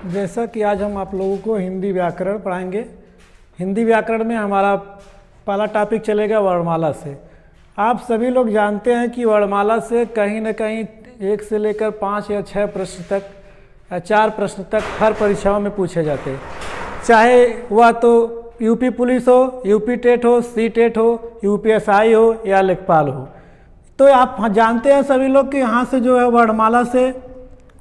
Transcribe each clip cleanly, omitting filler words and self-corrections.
जैसा कि आज हम आप लोगों को हिंदी व्याकरण पढ़ाएंगे। हिंदी व्याकरण में हमारा पहला टॉपिक चलेगा वर्णमाला से। आप सभी लोग जानते हैं कि वर्णमाला से कहीं न कहीं 1 से लेकर 5 या 6 प्रश्न तक या 4 प्रश्न तक हर परीक्षाओं में पूछे जाते हैं, चाहे वह तो यूपी पुलिस हो, यूपी टेट हो, सी टेट हो, यूपीएसआई हो या लेखपाल हो। तो आप जानते हैं सभी लोग कि यहाँ से जो है वर्णमाला से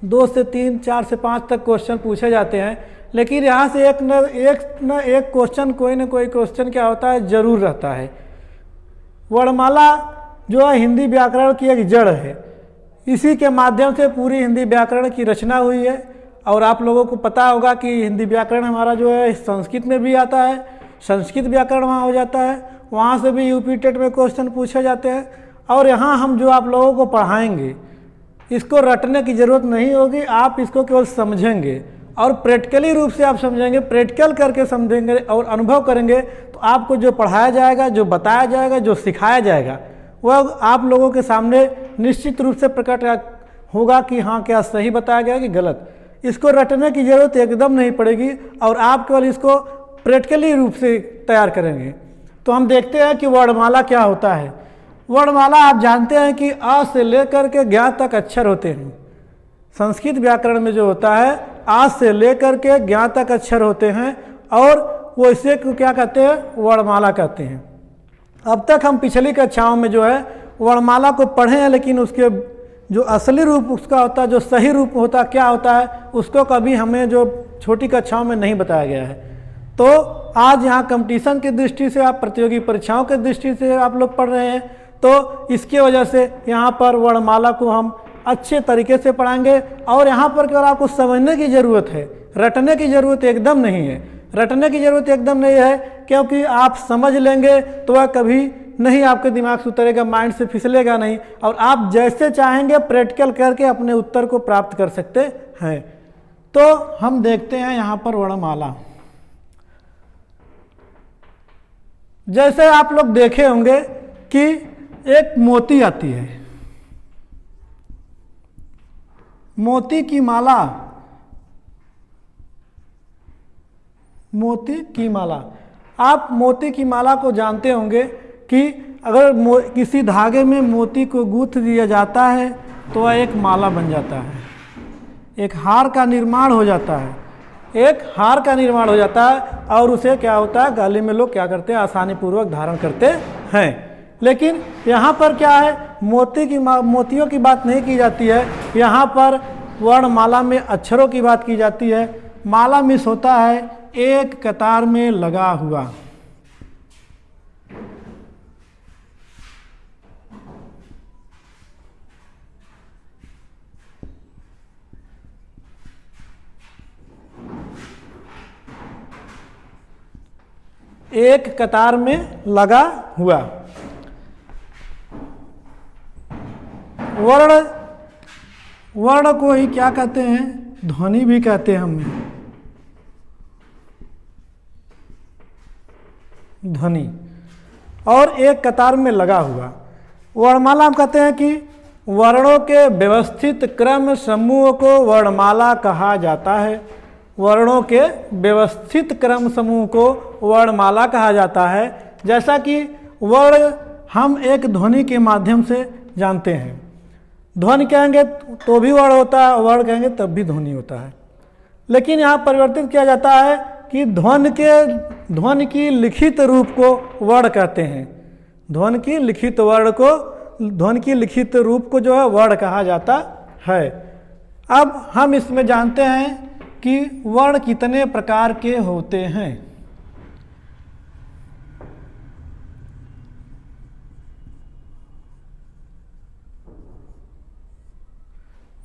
2 से 3, 4 से 5 तक क्वेश्चन पूछे जाते हैं, लेकिन यहाँ से एक न एक क्वेश्चन, कोई न कोई क्वेश्चन क्या होता है जरूर रहता है। वर्णमाला जो है हिंदी व्याकरण की एक जड़ है, इसी के माध्यम से पूरी हिंदी व्याकरण की रचना हुई है। और आप लोगों को पता होगा कि हिंदी व्याकरण हमारा जो है संस्कृत में भी आता है, संस्कृत व्याकरण वहाँ हो जाता है, वहाँ से भी यूपी टेट में क्वेश्चन पूछे जाते हैं। और यहाँ हम जो आप लोगों को पढ़ाएंगे इसको रटने की ज़रूरत नहीं होगी, आप इसको केवल समझेंगे और प्रैक्टिकली रूप से आप समझेंगे, प्रैक्टिकल करके समझेंगे और अनुभव करेंगे तो आपको जो पढ़ाया जाएगा, जो बताया जाएगा, जो सिखाया जाएगा वह आप लोगों के सामने निश्चित रूप से प्रकट होगा कि हाँ क्या सही बताया गया कि गलत। इसको रटने की ज़रूरत एकदम नहीं पड़ेगी और आप केवल इसको प्रैक्टिकली रूप से तैयार करेंगे। तो हम देखते हैं कि वर्णमाला क्या होता है। वर्णमाला आप जानते हैं कि आ से लेकर के ज्ञ तक अक्षर होते हैं। संस्कृत व्याकरण में जो होता है आ से लेकर के ज्ञ तक अक्षर होते हैं और वो इसे क्या कहते हैं, वर्णमाला कहते हैं। अब तक हम पिछली कक्षाओं में जो है वर्णमाला को पढ़े हैं, लेकिन उसके जो असली रूप उसका होता है, जो सही रूप होता है, क्या होता है, उसको कभी हमें जो छोटी कक्षाओं में नहीं बताया गया है। तो आज यहाँ कंपटीशन की दृष्टि से, आप प्रतियोगी परीक्षाओं की दृष्टि से आप लोग पढ़ रहे हैं, तो इसकी वजह से यहाँ पर वर्णमाला को हम अच्छे तरीके से पढ़ाएंगे। और यहाँ पर केवल आपको समझने की ज़रूरत है, रटने की ज़रूरत एकदम नहीं है। रटने की ज़रूरत एकदम नहीं है, क्योंकि आप समझ लेंगे तो वह कभी नहीं आपके दिमाग से उतरेगा, माइंड से फिसलेगा नहीं, और आप जैसे चाहेंगे प्रैक्टिकल करके अपने उत्तर को प्राप्त कर सकते हैं। तो हम देखते हैं यहाँ पर वर्णमाला। जैसे आप लोग देखे होंगे कि एक मोती आती है, मोती की माला, मोती की माला। आप मोती की माला को जानते होंगे कि अगर किसी धागे में मोती को गूंथ दिया जाता है तो वह एक माला बन जाता है, एक हार का निर्माण हो जाता है, एक हार का निर्माण हो जाता है। और उसे क्या होता है, गले में लोग क्या करते हैं, आसानी पूर्वक धारण करते हैं। लेकिन यहाँ पर क्या है, मोतियों की बात नहीं की जाती है, यहाँ पर वर्णमाला में अक्षरों की बात की जाती है। माला मिस होता है एक कतार में लगा हुआ। एक कतार में लगा हुआ। वर्ण को ही क्या कहते हैं, ध्वनि भी कहते हैं हम, ध्वनि। और एक कतार में लगा हुआ। वर्णमाला हम कहते हैं कि वर्णों के व्यवस्थित क्रम समूह को वर्णमाला कहा जाता है। वर्णों के व्यवस्थित क्रम समूह को वर्णमाला कहा जाता है। जैसा कि वर्ण हम एक ध्वनि के माध्यम से जानते हैं, ध्वनि कहेंगे तो भी वर्ण होता है, वर्ण कहेंगे तब भी ध्वनि होता है। लेकिन यहाँ परिवर्तित किया जाता है कि ध्वनि की लिखित रूप को वर्ण कहते हैं। ध्वनि की लिखित रूप को जो है वर्ण कहा जाता है। अब हम इसमें जानते हैं कि वर्ण कितने प्रकार के होते हैं।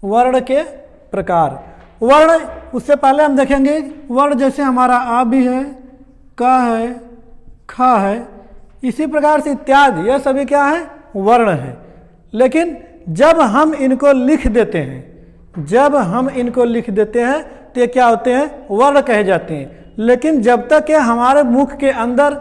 वर्ण के प्रकार, वर्ण उससे पहले हम देखेंगे वर्ण जैसे हमारा आ भी है, क है, ख है, इसी प्रकार से इत्यादि, यह सभी क्या है, वर्ण है। लेकिन जब हम इनको लिख देते हैं, तो ये क्या होते हैं, वर्ण कहे जाते हैं। लेकिन जब तक ये हमारे मुख के अंदर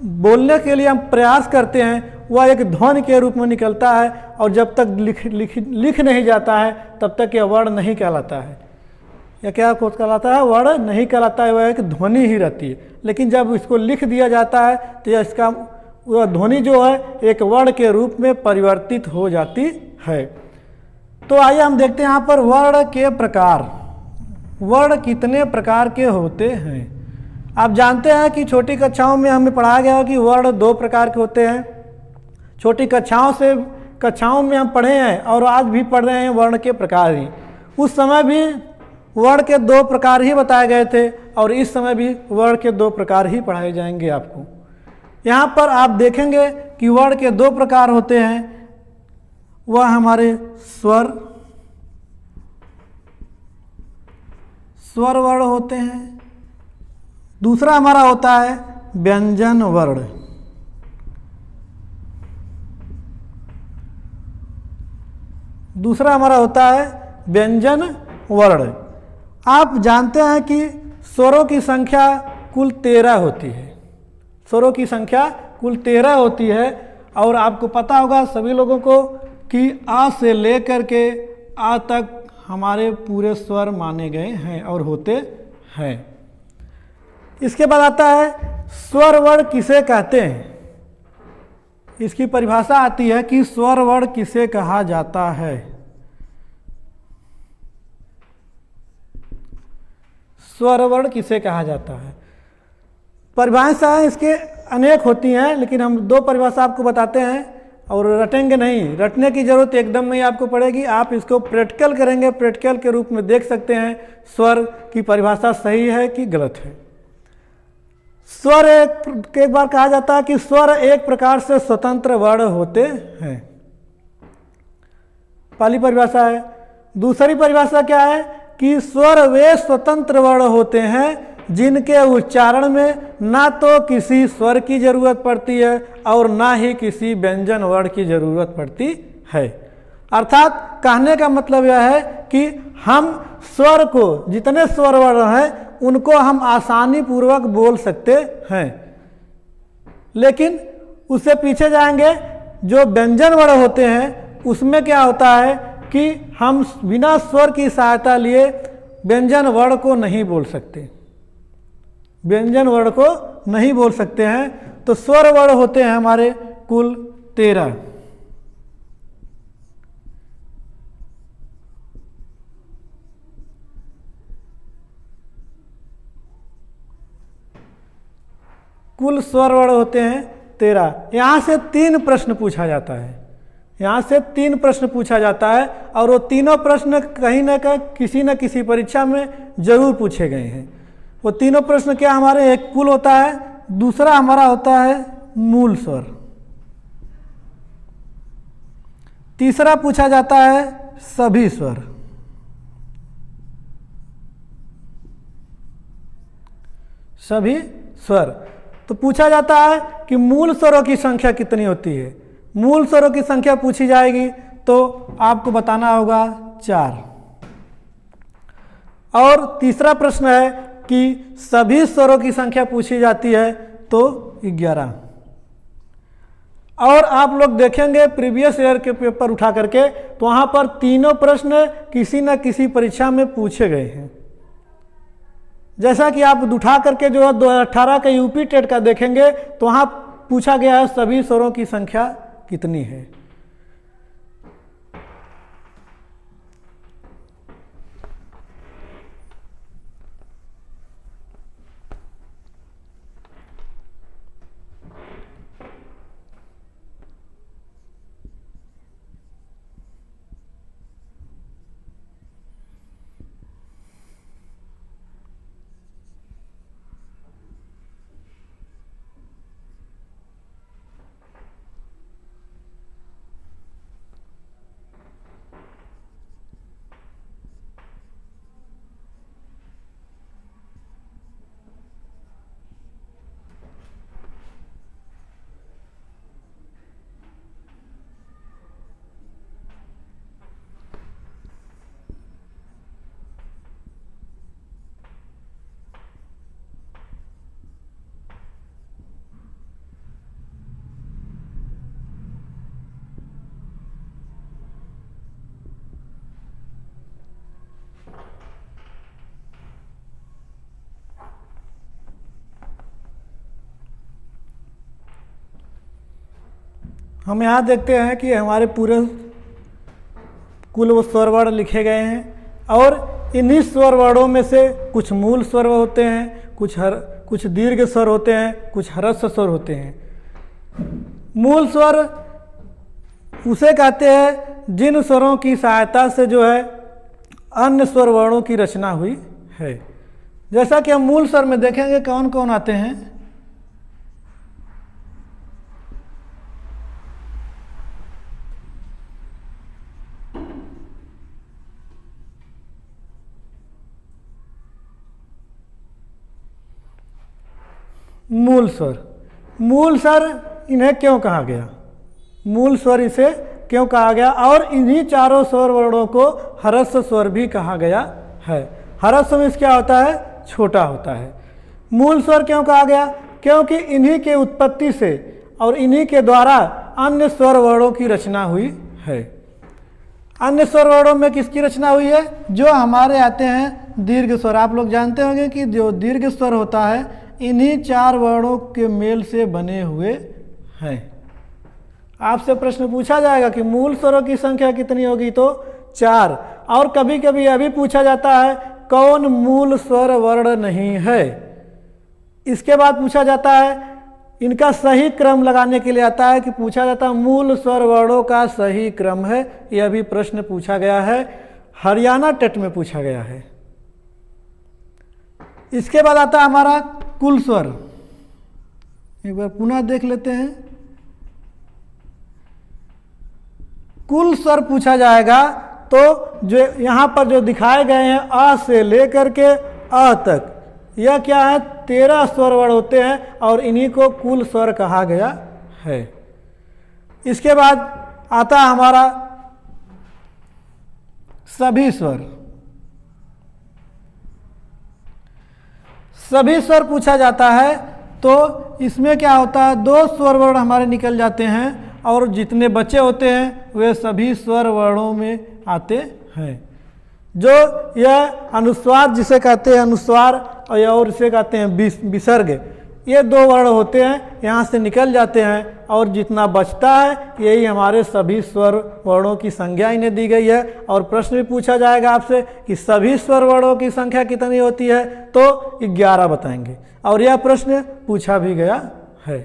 बोलने के लिए हम प्रयास करते हैं वह एक ध्वनि के रूप में निकलता है, और जब तक लिख नहीं जाता है तब तक यह वर्ण नहीं कहलाता है। या क्या कहलाता है, वर्ण नहीं कहलाता है, वह एक ध्वनि ही रहती है। लेकिन जब इसको लिख दिया जाता है तो यह इसका वह ध्वनि जो है एक वर्ण के रूप में परिवर्तित हो जाती है। तो आइए हम देखते हैं यहाँ पर वर्ण के प्रकार। वर्ण कितने प्रकार के होते हैं? आप जानते हैं कि छोटी कक्षाओं में हमें पढ़ाया गया कि वर्ण 2 प्रकार के होते हैं। छोटी कक्षाओं में हम पढ़े हैं और आज भी पढ़ रहे हैं वर्ण के प्रकार ही। उस समय भी वर्ण के 2 प्रकार ही बताए गए थे और इस समय भी वर्ण के 2 प्रकार ही पढ़ाए जाएंगे आपको। यहाँ पर आप देखेंगे कि वर्ण के 2 प्रकार होते हैं, वह हमारे स्वर वर्ण होते हैं। दूसरा हमारा होता है व्यंजन वर्ण। दूसरा हमारा होता है व्यंजन वर्ण। आप जानते हैं कि स्वरों की संख्या कुल 13 होती है। स्वरों की संख्या कुल 13 होती है और आपको पता होगा सभी लोगों को कि आ से लेकर के आ तक हमारे पूरे स्वर माने गए हैं और होते हैं। इसके बाद आता है स्वर वर्ण किसे कहते हैं। इसकी परिभाषा आती है कि स्वर वर्ण किसे कहा जाता है। स्वर वर्ण किसे कहा जाता है? परिभाषाएं इसके अनेक होती हैं, लेकिन हम 2 परिभाषा आपको बताते हैं और रटेंगे नहीं। रटने की जरूरत एकदम नहीं आपको पड़ेगी। आप इसको प्रैक्टिकल करेंगे, प्रैक्टिकल के रूप में देख सकते हैं स्वर की परिभाषा सही है कि गलत है। स्वर एक बार कहा जाता है कि स्वर एक प्रकार से स्वतंत्र वर्ण होते हैं। पहली परिभाषा है। दूसरी परिभाषा क्या है कि स्वर वे स्वतंत्र वर्ण होते हैं जिनके उच्चारण में ना तो किसी स्वर की जरूरत पड़ती है और ना ही किसी व्यंजन वर्ण की जरूरत पड़ती है। अर्थात कहने का मतलब यह है कि हम स्वर को, जितने स्वर वर्ण हैं उनको हम आसानी पूर्वक बोल सकते हैं। लेकिन उससे पीछे जाएंगे, जो व्यंजन वर्ण होते हैं उसमें क्या होता है कि हम बिना स्वर की सहायता लिए व्यंजन वर्ण को नहीं बोल सकते। व्यंजन वर्ण को नहीं बोल सकते हैं। तो स्वर वर्ण होते हैं हमारे कुल 13। कुल स्वर वर्ण होते हैं 13। यहाँ से 3 प्रश्न पूछा जाता है। यहाँ से 3 प्रश्न पूछा जाता है और वो तीनों प्रश्न कहीं ना कहीं किसी न किसी परीक्षा में जरूर पूछे गए हैं। वो तीनों प्रश्न क्या हमारे, एक कुल होता है, दूसरा हमारा होता है मूल स्वर, तीसरा पूछा जाता है सभी स्वर। सभी स्वर। तो पूछा जाता है कि मूल स्वरों की संख्या कितनी होती है। मूल स्वरों की संख्या पूछी जाएगी तो आपको बताना होगा 4। और तीसरा प्रश्न है कि सभी स्वरों की संख्या पूछी जाती है तो 11। और आप लोग देखेंगे प्रीवियस ईयर के पेपर उठा करके तो वहाँ पर तीनों प्रश्न किसी न किसी परीक्षा में पूछे गए हैं। जैसा कि आप उठा करके जो है 2018 का यूपी टेट का देखेंगे तो वहाँ पूछा गया है सभी स्वरों की संख्या कितनी है। हम यहाँ देखते हैं कि हमारे पूरे कुल वो स्वर वर्ण लिखे गए हैं और इन्हीं स्वर वर्णों में से कुछ मूल स्वर होते हैं, कुछ दीर्घ स्वर होते हैं, कुछ ह्रस्व स्वर होते हैं। मूल स्वर उसे कहते हैं जिन स्वरों की सहायता से जो है अन्य स्वर वर्णों की रचना हुई है। जैसा कि हम मूल स्वर में देखेंगे कौन कौन आते हैं। मूल स्वर इन्हें क्यों कहा गया, मूल स्वर इसे क्यों कहा गया, और इन्हीं चारों स्वर वर्णों को ह्रस्व स्वर भी कहा गया है। ह्रस्व में क्या होता है, छोटा होता है। मूल स्वर क्यों कहा गया, क्योंकि इन्हीं के उत्पत्ति से और इन्हीं के द्वारा अन्य स्वर वर्णों की रचना हुई है। अन्य स्वर वर्णों में किसकी रचना हुई है, जो हमारे आते हैं दीर्घ स्वर। आप लोग जानते होंगे कि जो दीर्घ स्वर होता है इन्हीं चार वर्णों के मेल से बने हुए हैं। आपसे प्रश्न पूछा जाएगा कि मूल स्वरों की संख्या कितनी होगी, तो 4। और कभी कभी यह भी पूछा जाता है कौन मूल स्वर वर्ण नहीं है। इसके बाद पूछा जाता है, इनका सही क्रम लगाने के लिए आता है कि पूछा जाता है मूल स्वर वर्णों का सही क्रम है। यह भी प्रश्न पूछा गया है, हरियाणा टेट में पूछा गया है। इसके बाद आता है हमारा कुल स्वर। एक बार पुनः देख लेते हैं। कुल स्वर पूछा जाएगा तो जो यहाँ पर जो दिखाए गए हैं अ से लेकर के अ तक, यह क्या है 13 स्वर वर्ण होते हैं और इन्हीं को कुल स्वर कहा गया है। इसके बाद आता है हमारा सभी स्वर। सभी स्वर पूछा जाता है तो इसमें क्या होता है, 2 स्वर वर्ण हमारे निकल जाते हैं और जितने बचे होते हैं वे सभी स्वर वर्णों में आते हैं। जो यह अनुस्वार जिसे कहते हैं अनुस्वार और इसे कहते हैं विसर्ग, ये 2 वर्ण होते हैं, यहाँ से निकल जाते हैं और जितना बचता है यही हमारे सभी स्वर वर्णों की संख्या इन्हें दी गई है। और प्रश्न भी पूछा जाएगा आपसे कि सभी स्वर वर्णों की संख्या कितनी होती है, तो 11 बताएंगे और यह प्रश्न पूछा भी गया है।